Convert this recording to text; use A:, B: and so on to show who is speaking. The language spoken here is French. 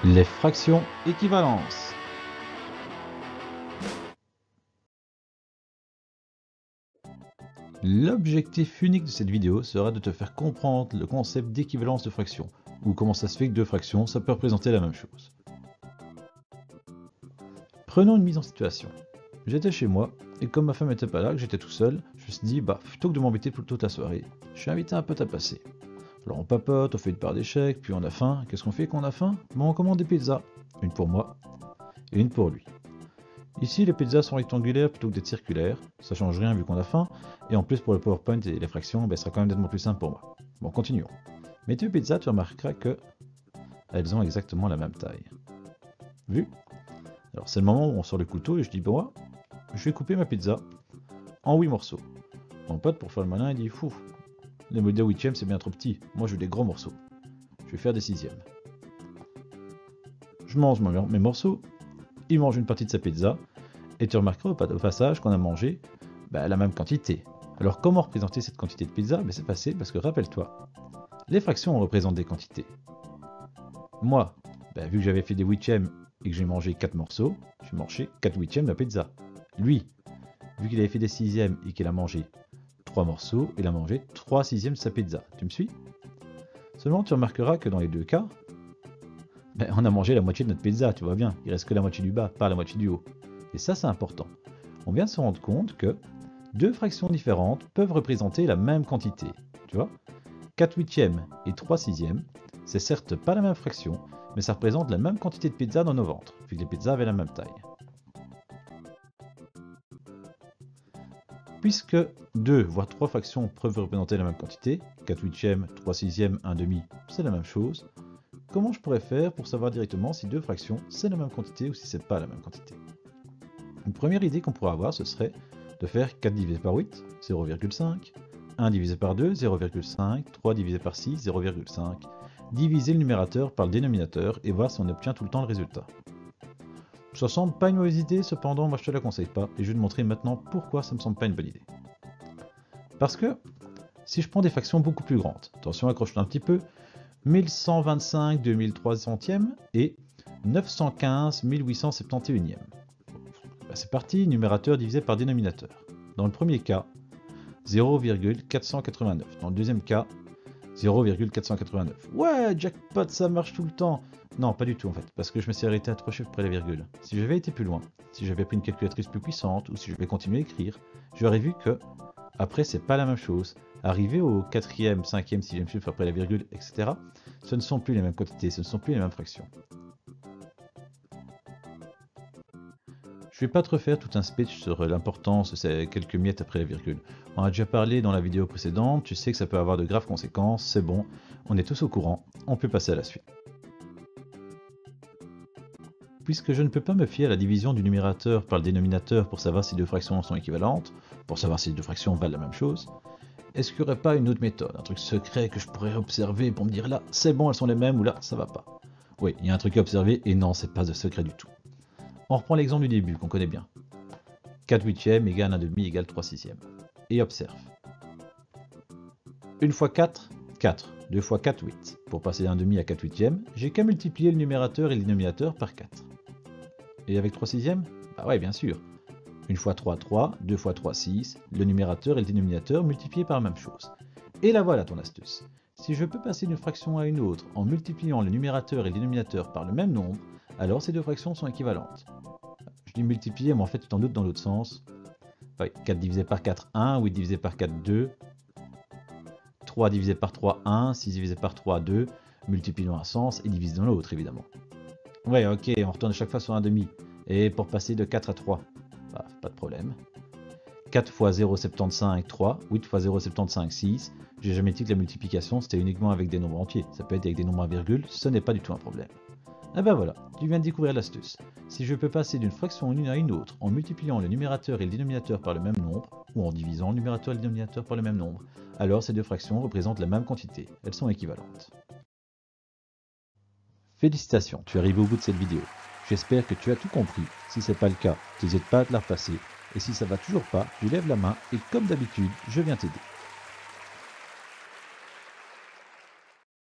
A: Les fractions équivalence. L'objectif unique de cette vidéo sera de te faire comprendre le concept d'équivalence de fractions, ou comment ça se fait que deux fractions, ça peut représenter la même chose. Prenons une mise en situation. J'étais chez moi, et comme ma femme n'était pas là, que j'étais tout seul, je me suis dit, plutôt que de m'embêter toute la soirée, je suis invité un pote à passer. Alors on papote, on fait une part d'échecs, puis on a faim. Qu'est-ce qu'on fait quand on a faim? On commande des pizzas. Une pour moi, et une pour lui. Ici, les pizzas sont rectangulaires plutôt que d'être circulaires. Ça change rien vu qu'on a faim. Et en plus, pour le PowerPoint et les fractions, ce sera quand même nettement plus simple pour moi. Bon, continuons. Mes deux pizzas, tu remarqueras que elles ont exactement la même taille. Vu? Alors, c'est le moment où on sort le couteau et je dis, bon, je vais couper ma pizza en 8 morceaux. Mon pote, pour faire le malin, il dit, fou, les modèles 8e, c'est bien trop petit. Moi, je veux des gros morceaux. Je vais faire des 6e. Je mange mes morceaux. Il mange une partie de sa pizza. Et tu remarqueras au passage qu'on a mangé la même quantité. Alors comment représenter cette quantité de pizza? C'est facile parce que rappelle-toi, les fractions représentent des quantités. Moi, vu que j'avais fait des 8e et que j'ai mangé 4 morceaux, j'ai mangé 4 8e de la pizza. Lui, vu qu'il avait fait des 6e et qu'il a mangé 3 morceaux, il a mangé 3 6e de sa pizza. Tu me suis? Seulement tu remarqueras que dans les deux cas, on a mangé la moitié de notre pizza, tu vois bien. Il reste que la moitié du bas, pas la moitié du haut. Et ça, c'est important. On vient de se rendre compte que deux fractions différentes peuvent représenter la même quantité. Tu vois, 4 huitièmes et 3 sixièmes, c'est certes pas la même fraction, mais ça représente la même quantité de pizza dans nos ventres, vu que les pizzas avaient la même taille. Puisque 2 voire 3 fractions peuvent représenter la même quantité, 4 huitièmes, 3 sixièmes, 1 demi, c'est la même chose, comment je pourrais faire pour savoir directement si deux fractions c'est la même quantité ou si c'est pas la même quantité? Une première idée qu'on pourrait avoir, ce serait de faire 4 divisé par 8, 0,5, 1 divisé par 2, 0,5, 3 divisé par 6, 0,5, diviser le numérateur par le dénominateur et voir si on obtient tout le temps le résultat. Ça semble pas une mauvaise idée, cependant moi je te la conseille pas et je vais te montrer maintenant pourquoi ça me semble pas une bonne idée. Parce que si je prends des fractions beaucoup plus grandes, attention accroche-toi un petit peu, 1125 2300e et 915 1871e. C'est parti, numérateur divisé par dénominateur. Dans le premier cas, 0,489. Dans le deuxième cas, 0,489. Ouais, jackpot, ça marche tout le temps. Non, pas du tout en fait, parce que je me suis arrêté à 3 chiffres près de la virgule. Si j'avais été plus loin, si j'avais pris une calculatrice plus puissante, ou si j'avais continué à écrire, j'aurais vu que, après, c'est pas la même chose. Arrivé au 4e, 5e, 6e chiffre après la virgule, etc., ce ne sont plus les mêmes quantités, ce ne sont plus les mêmes fractions. Je vais pas te refaire tout un speech sur l'importance de ces quelques miettes après la virgule. On a déjà parlé dans la vidéo précédente, tu sais que ça peut avoir de graves conséquences, c'est bon, on est tous au courant, on peut passer à la suite. Puisque je ne peux pas me fier à la division du numérateur par le dénominateur pour savoir si deux fractions sont équivalentes, pour savoir si deux fractions valent la même chose, est-ce qu'il n'y aurait pas une autre méthode, un truc secret que je pourrais observer pour me dire là, c'est bon, elles sont les mêmes ou là, ça va pas? Oui, il y a un truc à observer et non, c'est pas de secret du tout. On reprend l'exemple du début qu'on connaît bien. 4 huitièmes égale 1 demi égale 3 sixièmes. Et observe. 1 fois 4, 4. 2 fois 4, 8. Pour passer d'1 demi à 4 huitièmes, j'ai qu'à multiplier le numérateur et le dénominateur par 4. Et avec 3 sixièmes? Ouais, bien sûr. 1 fois 3, 3. 2 fois 3, 6. Le numérateur et le dénominateur multipliés par la même chose. Et la voilà ton astuce. Si je peux passer d'une fraction à une autre en multipliant le numérateur et le dénominateur par le même nombre, alors ces deux fractions sont équivalentes. Je dis multiplier, mais en fait tu t'en doutes dans l'autre sens. 4 divisé par 4, 1, 8 divisé par 4, 2, 3 divisé par 3, 1, 6 divisé par 3, 2, multiplie dans un sens et divise dans l'autre évidemment. Ouais, ok, on retourne à chaque fois sur un demi. Et pour passer de 4 à 3, pas de problème. 4 fois 0,75, 3, 8 fois 0,75, 6. J'ai jamais dit que la multiplication c'était uniquement avec des nombres entiers. Ça peut être avec des nombres à virgule, ce n'est pas du tout un problème. Et ben voilà, tu viens de découvrir l'astuce. Si je peux passer d'une fraction l'une à une autre en multipliant le numérateur et le dénominateur par le même nombre, ou en divisant le numérateur et le dénominateur par le même nombre, alors ces deux fractions représentent la même quantité, elles sont équivalentes. Félicitations, tu es arrivé au bout de cette vidéo. J'espère que tu as tout compris. Si ce n'est pas le cas, n'hésite pas à te la repasser. Et si ça va toujours pas, tu lèves la main et comme d'habitude, je viens t'aider.